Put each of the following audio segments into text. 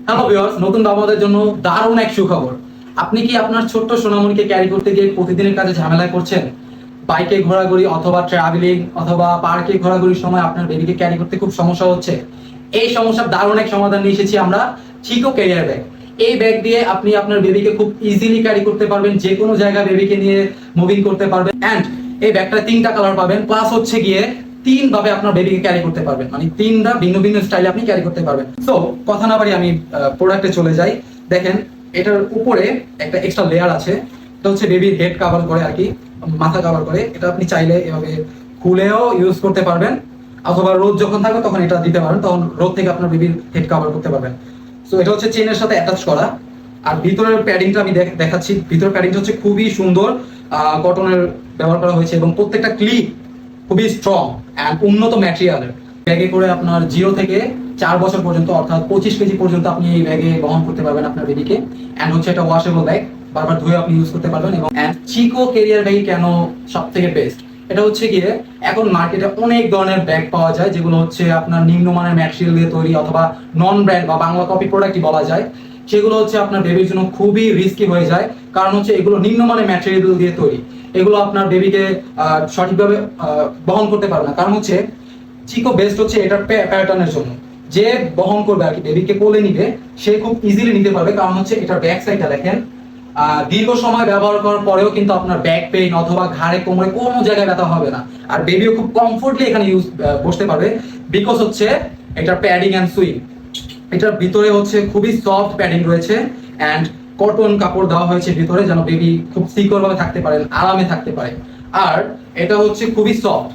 Hello viewers, নতুন বাবাদের জন্য দারুণ এক সুখবর। আপনি কি আপনার ছোট্ট সোনামণিকে ক্যারি করতে গিয়ে প্রতিদিনের কাজে ঝামেলায় করছেন? বাইকে ঘোরাঘুরি অথবা ট্রাভেলিং অথবা পার্কে ঘোরাঘুরির সময় আপনার বেবিকে ক্যারি করতে খুব সমস্যা হচ্ছে। এই সমস্যার দারুণ এক সমাধান নিয়ে এসেছি আমরা, চিকো ক্যারিয়ার ব্যাগ। এই ব্যাগ দিয়ে আপনি আপনার বেবিকে খুব ইজিলি ক্যারি করতে পারবেন, যে কোনো জায়গায় বেবিকে নিয়ে মুভিং করতে পারবেন। এন্ড এই ব্যাগটা 3টা কালার পাবেন, প্লাস হচ্ছে গিয়ে 3 ভাবে আপনার বেবিকে ক্যারি করতে পারবেন, মানে 3টা ভিন্ন ভিন্ন স্টাইলে আপনি ক্যারি করতে পারবেন। সো কথা না বাড়ি আমি প্রোডাক্টে চলে যাই। দেখেন, এটার উপরে একটা এক্সট্রা লেয়ার আছে, এটা হচ্ছে বেবির হেড কভার করে আর কি, মাথা কভার করে। এটা আপনি চাইলে এভাবে খুলেও ইউজ করতে পারবেন, অথবা রোদ যখন থাকবে তখন এটা দিতে পারেন, তখন রোদ থেকে আপনার বেবির হেড কভার করতে পারবেন। সো এটা হচ্ছে চেনের সাথে অ্যাটাচ করা। আর ভিতরের প্যাডিংটা আমি দেখাচ্ছি। ভিতরের প্যাডিংটা হচ্ছে খুবই সুন্দর, কটনের ব্যবহার করা হয়েছে এবং প্রত্যেকটা ক্লিপ খুবই স্ট্রং অ্যান্ড উন্নত ম্যাটেরিয়ালের। ব্যাগে করে আপনার 0 থেকে 4 বছর পর্যন্ত, অর্থাৎ 25 কেজি পর্যন্ত আপনি এই ব্যাগে বহন করতে পারবেন আপনার বেবিকে। অ্যান্ড হচ্ছে একটা ওয়াশেবল ব্যাগ, বারবার ধুয়ে আপনি ইউজ করতে পারবেন। এবং চিকো ক্যারিয়ার ব্যাগ কেন সব থেকে বেস্ট, এটা হচ্ছে গিয়ে এখন মার্কেটে অনেক ধরনের ব্যাগ পাওয়া যায় যেগুলো হচ্ছে আপনার নিম্নমানের ম্যাটেরিয়াল দিয়ে তৈরি অথবা নন ব্র্যান্ড বা বাংলা কপি প্রোডাক্টই বলা যায়। সেগুলো হচ্ছে আপনার বেবির জন্য খুবই রিস্কি হয়ে যায়, কারণ হচ্ছে এগুলো নিম্নমানের ম্যাটেরিয়াল দিয়ে তৈরি। এগুলো আপনার বেবিকে সঠিকভাবে বহন করতে পারবে না। কারণ হচ্ছে চিকো বেস্ট হচ্ছে এটার প্যাটার্নের জন্য, যে বহন করবে আর কি, বেবিকে কোলে নিবে সে খুব ইজিলি নিতে পারবে। কারণ হচ্ছে এটার ব্যাক সাইডটা দেখেন, দীর্ঘ সময় ব্যবহার করার পরেও কিন্তু আপনার ব্যাক পেইন অথবা ঘাড়ে কোমরে কোনো জায়গায় ব্যথা হবে না। আর বেবিও খুব কমফোর্টলি এখানে বসতে পারবে, বিকজ হচ্ছে এটার প্যাডিং অ্যান্ড সুইং। এটার ভিতরে হচ্ছে খুবই সফট প্যাডিং রয়েছে অ্যান্ড কটন কাপড় দেওয়া হয়েছে ভিতরে, যেন বেবি খুব সিকিউর ভাবে থাকতে পারেন, আরামে থাকতে পারে। আর এটা হচ্ছে খুবই সফট।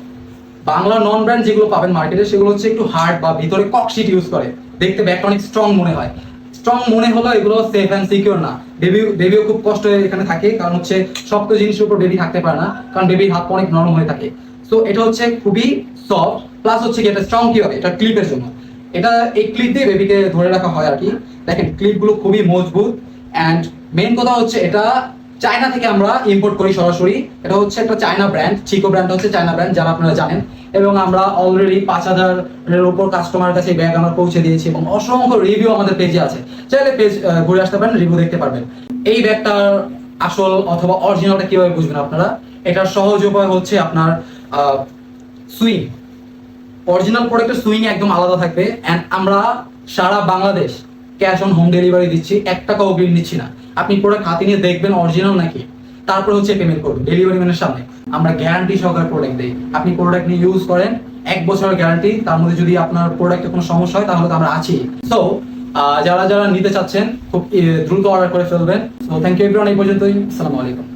বাংলা নন ব্র্যান্ড যেগুলো পাবেন মার্কেটে সেগুলো হচ্ছে একটু হার্ড বা ভিতরে ককশিট ইউজ করে, দেখতে ব্যাগটা অনেক স্ট্রং মনে হয়। স্ট্রং মনে হলো এগুলো সেফ অ্যান্ড সিকিউর না। বেবিও খুব কষ্ট হয়ে এখানে থাকে, কারণ হচ্ছে শক্ত জিনিসের উপর বেবি থাকতে পারে না, কারণ বেবির হাত অনেক নরম হয়ে থাকে। সো এটা হচ্ছে খুবই সফট, প্লাস হচ্ছে কি এটা স্ট্রং কি হবে, এটা ক্লিপের জন্য। এটা এই ক্লিপ দিয়ে বেবিকে ধরে রাখা হয় আর কি। দেখেন ক্লিপগুলো খুবই মজবুত। অ্যান্ড মেইন কথা হচ্ছে এটা চায়না থেকে আমরা ইম্পোর্ট করি সরাসরি। এটা হচ্ছে একটা চায়না ব্র্যান্ড, চিকো ব্র্যান্ডটা হচ্ছে চায়না ব্র্যান্ড, যারা আপনারা জানেন। এবং আমরা অলরেডি 5,000 এর উপর কাস্টমারের কাছে ব্যাগ আমরা পৌঁছে দিয়েছি এবং অসংখ্য রিভিউ আমাদের পেজে আছে। চাইলে পেজ ঘুরে আসতে পারেন, রিভিউ দেখতে পারবেন। এই ব্যাগটার আসল অথবা অরিজিনালটা কিভাবে বুঝবেন আপনারা, এটার সহজ উপায় হচ্ছে আপনার সুইং। অরিজিনাল প্রোডাক্টের সুইং একদম আলাদা থাকবে। অ্যান্ড আমরা সারা Bangladesh cash on home delivery দিচ্ছি, 1 টাকাও বিল নিচ্ছি না। আপনি প্রোডাক্ট হাতে নিয়ে দেখবেন অরিজিনাল নাকি, তারপর হচ্ছে পেমেন্ট করবেন ডেলিভারি ম্যানের সামনে। আমরা গ্যারান্টি সহকারে প্রোডাক্ট দিই। আপনি প্রোডাক্ট নিয়ে ইউজ করেন, 1 বছরের গ্যারান্টি। তার মধ্যে যদি আপনার প্রোডাক্টে কোনো সমস্যা হয় তাহলে তো আমরা আছি। সো যারা যারা নিতে চাচ্ছেন খুব দ্রুত অর্ডার করে ফেলবেন। সো থ্যাংক ইউ এভরিওয়ান, এই পর্যন্তই। আসসালামু আলাইকুম।